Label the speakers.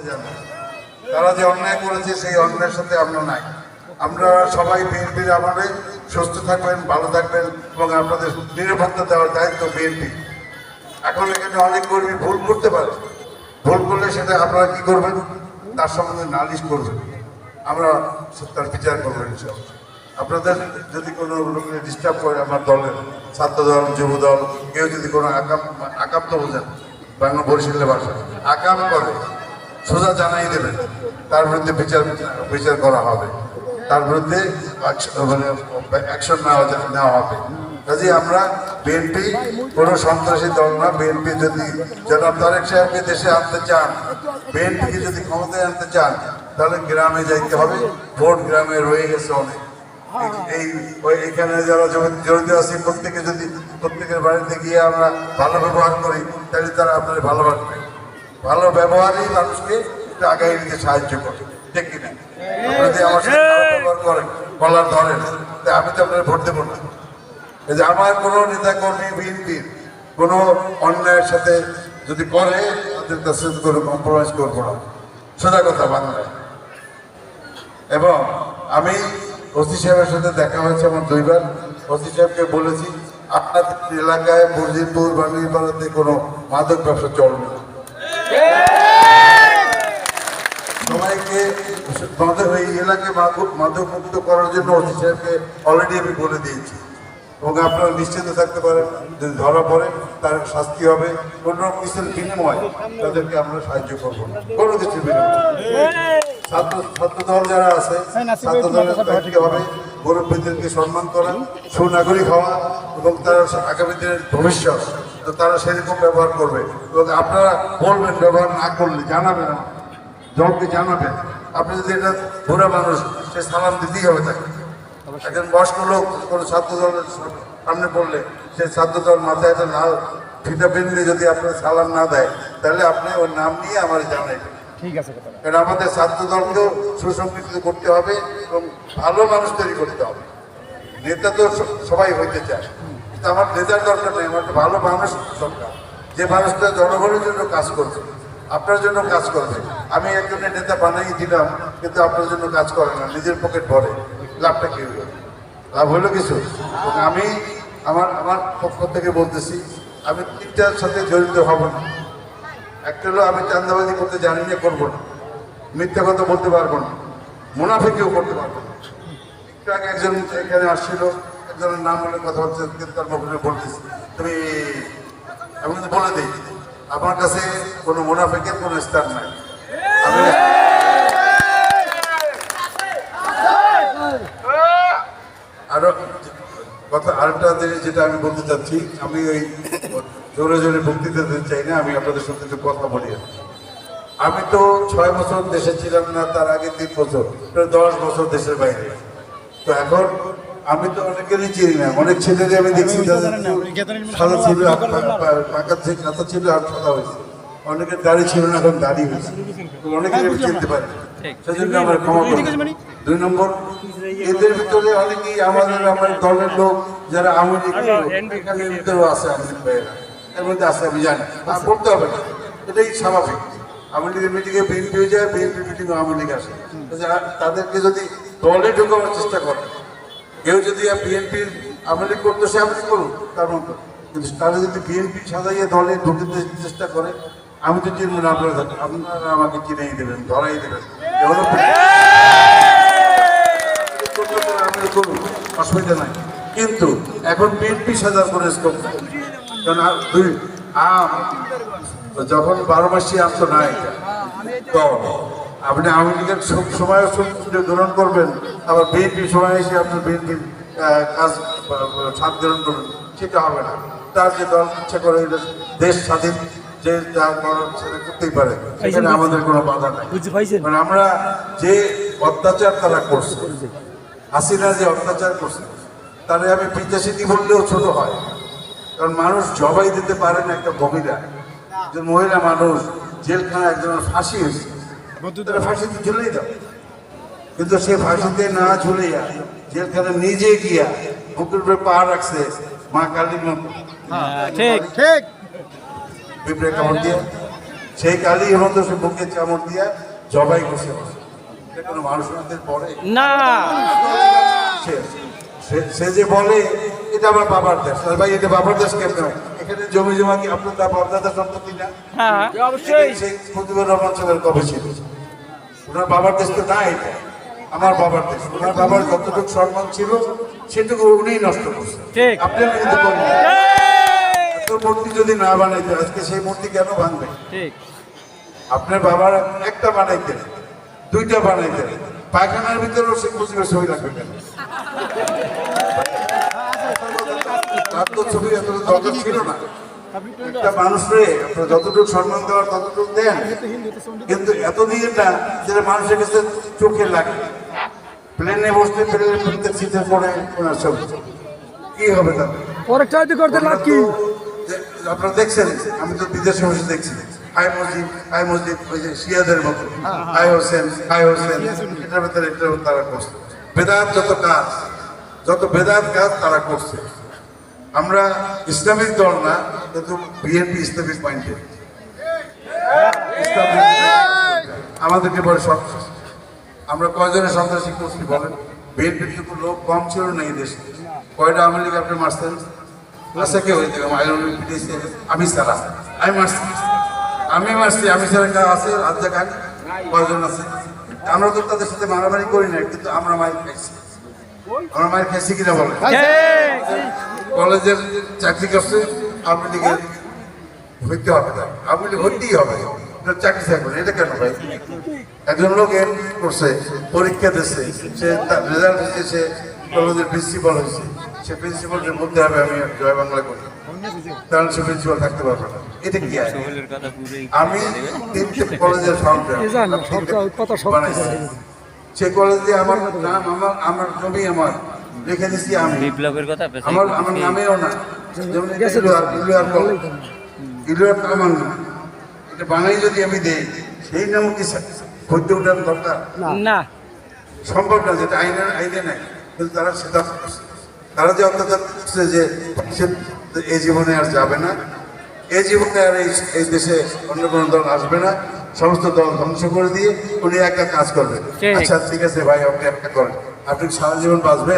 Speaker 1: জানে তারা যে অন্যায় করেছে সেই অন্যায়ের সাথে আমরা নাই। আমরা সবাই বিএনপির আমলে সুস্থ থাকবেন, ভালো থাকবেন এবং আপনাদের নিরাপত্তা দেওয়ার দায়িত্ব বিএনপি। এখন এখানে অনেক কর্মী ভুল করতে পারে, ভুল করলে সেটা আপনারা কি করবেন, তার সম্বন্ধে নালিশ করবেন, আমরা তার বিচার করবেন ইনশাআল্লাহ। আপনাদের যদি কোনো লোকের ডিস্টার্ব করে আমার দলের ছাত্রদল, যুবদল, কেউ যদি কোনো আকাম তো বোঝেন বাংলা বরিশালের ভাষা আকাম করে সোজা জানাই দেবেন, তার বিরুদ্ধে বিচার করা হবে, তার বিরুদ্ধে মানে অ্যাকশন নেওয়া হবে। কাজে আমরা বিএনপি কোনো সন্ত্রাসী দল না। বিএনপি যদি জনাব তারেক সাহেবকে দেশে আনতে চান, বিএনপিকে যদি ক্ষমতায় আনতে চান, তাহলে গ্রামে যাইতে হবে। ভোট গ্রামে রয়ে গেছে অনেক। এইখানে যারা জড়িত আছে প্রত্যেকের বাড়িতে গিয়ে আমরা ভালো ব্যবহার করি, তাহলে তারা আপনাদের ভালোবাসবে। ভালো ব্যবহারই মানুষকে একটু আগায় নিতে সাহায্য করে, ঠিক কিনা? আপনারা যদি আমার সাথে ভালো ব্যবহার করেন, বলার ধরেন, আমি তো আপনার ভোট দেবো না। এই যে আমার কোনো নেতা কর্মী বিএনপির কোনো অন্যায়ের সাথে যদি করে, তাদের কাছে কোনো কম্প্রোমাইজ করবো না, সোজা কথা বাংলায়। এবং আমি ওসি সাহেবের সাথে দেখা হয়েছে আমার 2 বার। ওসি সাহেবকে বলেছি আপনাদের এলাকায় মসজিদপুর বাণীপাড়াতে কোনো মাদক ব্যবসা চলবে না। সবাইকে এই এলাকায় মাদক মুক্ত করার জন্য ওসি সাহেবকে অলরেডি আমি বলে দিয়েছি। এবং আপনারা নিশ্চিত থাকতে পারেন, যদি ধরা পড়ে তার শাস্তি হবে। কোনো কিছুর বিনিময় তাদেরকে আমরা সাহায্য করবো না, কোনো কিছুর বিনিময়। ছাত্রদল যারা আছে, ছাত্রদলের দায়িত্ব হবে মুরব্বীদেরকে সম্মান করা, সুনাগরিক হওয়া এবং তারা আগামী দিনের ভবিষ্যৎ, তো তারা সেরকম ব্যবহার করবে। এবং আপনারা বলবেন, ব্যবহার না করলে জানাবেন, দলকে জানাবেন। আপনি যদি এটা বুড়া মানুষ, সে সালাম দিতেই হবে তাকে। একজন বয়স্ক লোক কোনো ছাত্রদলের সামনে পড়লে সে ছাত্রদল মাথায় একটা লাল ফিতা বেঁধে যদি আপনার সালাম না দেয়, তাহলে আপনি ওর নাম নিয়ে আমার জানাইবেন। ঠিক আছে, কারণ আমাদের ছাত্রদলকেও সুসংগঠিত করতে হবে এবং ভালো মানুষ তৈরি করতে হবে। নেতা তো সবাই হইতে চায়, কিন্তু আমার নেতার দরকার নেই, আমার ভালো মানুষ দরকার, যে মানুষটা জনগণের জন্য কাজ করবে, আপনার জন্য কাজ করবে। আমি একজনের নেতা বানাই দিলাম, কিন্তু আপনার জন্য কাজ করে না, নিজের পকেট ভরে, লাভটা কি হলো? লাভ হলো কিছু? আমি আমার পক্ষ থেকে বলতেছি, আমি 3টার সাথে জড়িত হব না। একটা হলো আমি চাঁদাবাজি করতে জানি না, করবো না, মিথ্যা কথা বলতে পারবো না, মুনাফিকেও করতে পারবো না। একটু আগে একজন এখানে আসছিল, একজনের নাম বলে কথা বলছে, তার মুখে বলতেছি তুমি, আমি কিন্তু বলে দিই আমার কাছে কোনো মুনাফিকের কোনো স্থান নাই। আমি আরো কথা আরেকটা জিনিস যেটা আমি বলতে চাচ্ছি, আমি ওই জোরে জোরে বক্তৃতা দিতে চাই না, আমি আপনাদের সাথে একটু কথা বলি। আমি তো 6 বছর দেশে ছিলাম না, তার আগে 3 বছর, প্রায় 10 বছর দেশের বাইরে। তো এখন আমি তো অনেকেরই চিনি না, অনেক ছেলেদের আমি দেখছি সাদা ছিল, পাকা কাঁচা ছিল আর সাদা হয়েছে, অনেকের দাড়ি ছিল না, এখন দাড়ি হয়েছে, অনেকের আমি চিনতে পারি, সেজন্য আমার ক্ষমা করি। 2 নম্বর, এদের ভিতরে অনেকেই আমার দলের লোক যারা আওয়ামী লীগের ভিতরেও আছে, আমাদের ভাইয়েরা এর মধ্যে আছে, আমি জানি, আর বলতে হবে না, এটাই স্বাভাবিক। আওয়ামী লীগের মিটিংয়ে বিএনপি হয়ে যায়, বিএনপি মিটিংয়ে আওয়ামী লীগ আসে। তাদেরকে যদি দলে ঢোকানোর চেষ্টা করে, কেউ যদি বিএনপির আওয়ামী লীগ করতো, সে আওয়ামী লীগ করুক তার মতো, কিন্তু তারা যদি বিএনপি সাজাইয়ে দলে ঢুকতে চেষ্টা করে, আমি তো চিনব না, আপনারা আমাকে চিনেই দেবেন, ধরাই দেবেন, অসুবিধা নাই। কিন্তু এখন বিএনপি সাজার কোনো স্কোপ নাই, কারণ যখন 12 মাসি আম তো নাই, তো আপনি আওয়ামী লীগের সময় গ্রহণ করবেন, আবার বিএনপির সময় এসে আপনার বিএনপির কাজ সাথ গ্রহণ করবেন, সেটা হবে না। তার যে দল ইচ্ছা করে দেশ স্বাধীন, যে যা করার সেটা করতেই পারে, সেখানে আমাদের কোনো বাধা নাই। মানে আমরা যে অত্যাচার তারা করছে, হাসিনা যে অত্যাচার করছে, তাহলে আমি 85 বললেও ছোট হয়। কারণ মানুষ জবাই দিতে পারে না, একটা মহিলা, একজন মহিলা মানুষ জেলখানা, একজনের ফাঁসি হয়েছে, ফাঁসিতে ঝুলেই দাও, কিন্তু সে ফাঁসিতে না ঝুলিয়া জেলখানা নিজে গিয়া বুকের উপরে পা রাখছে, মা কালীর মতো, ঠিক পিঁপড়ে কামড় দিয়ে সেই কালীর মতো সে বুকে চামড় দিয়া জবাই করছে। এটা কোনো মানুষদের পরে
Speaker 2: না,
Speaker 1: সে যে বলে এটা আমার বাবার দেশ, আর ভাই এটা বাবার দেশ কেমন? এখানে জমি জমা কি আপনার তার বাপদাদা সম্পত্তি না?
Speaker 2: হ্যাঁ অবশ্যই।
Speaker 1: সেই মুজিবুর রহমান সাহেবের কবে ছিল? ওনার বাবার দেশ তো না, এটা আমার বাবার দেশ। ওনার বাবার যতটুকু সম্মান ছিল সেটুকু উনিই নষ্ট করছে।
Speaker 2: ঠিক।
Speaker 1: আপনি আমি কিন্তু করি না। এত মূর্তি যদি না বানাইতে আজকে সেই মূর্তি কেন ভাঙবে?
Speaker 2: ঠিক।
Speaker 1: আপনার বাবার একটা বানাইতেন, দুইটা বানাইতেন, পায়খানার ভিতরেও শেখ মুজিবের ছবি রাখবেন কেন? তার তো ছবি এত দরকার ছিল না। একটা মানুষরে আপনার যতটুকু সম্মান দেওয়ার ততটুকু দেন, কিন্তু এত দিয়ে না যেটা মানুষের কাছে চোখে লাগে। প্লেনে বসতে প্লেনের প্রত্যেক সিটে পড়ে ওনার ছবি, কি হবে তাহলে? আপনারা দেখছেন, আমি তো বিদেশে বসে দেখছি, হাই মসজিদ ওই যে শিয়াদের মতো হাই হোসেন এটার ভেতরে তারা করছে বেদাত, যত বেদাত কাজ তারা করছে। আমরা ইসলামিক দল না, কিন্তু বিএনপি ইসলামিক মাইন্ডেড। আমাদেরকে বলে সন্ত্রাস। আমরা কয়জনের সন্ত্রাসী করছি বলেন? বিএনপির তো লোক কম ছিল না এই দেশে। কয়টা আওয়ামী লীগ আপনি মারছেন? আচ্ছা কেউ আমি সারা আমি মারছি, আমি ছাড়া কেউ আছে? রাজ্যা খান কয়জন আছে? আমরা তো তাদের সাথে মারামারি করি না, কিন্তু আমরা মায়ের খাইছি। আমরা মায়ের খাইছি কিনা বলেন? কলেজের চাকরি করছে, আওয়ামী লীগের হইতে হবে না, আওয়ামী লীগ হইতেই হবে, চাকরি থাকবে না। এটা কেন ভাই? একজন লোক এম করছে, পরীক্ষা দিচ্ছে, সে তার রেজাল্ট হচ্ছে, সে কলেজের প্রিন্সিপাল হয়েছে, সে প্রিন্সিপালের মধ্যে হবে আমি জয় বাংলা করি, তাহলে সে প্রিন্সিপাল থাকতে পারবে না। এটা কি? আমি তিনটে কলেজের ফাউন্ডার বানাইছি, সে কলেজে আমার নাম, আমার জমি আমার লিখে দিচ্ছি আমি, আমার নামেও না, যেমন ইলুয়ার আমার না, এটা বানাই যদি আমি দেই, সেই নামও কি হইতে ওঠার দরকার
Speaker 2: না, সম্ভব
Speaker 1: না, যেটা আইনে নাই। কিন্তু তারা সেটা করছে, তারা যে অত্যাচার করছে যে সে এই জীবনে আর যাবে না, এই জীবনে আর এই দেশে অন্য কোনো দল আসবে না, সমস্ত দল ধ্বংস করে দিয়ে উনি একটা কাজ করবেন। আচ্ছা ঠিক আছে ভাই, আপনি একটা করেন, আপনি সারা জীবন বাঁচবেন।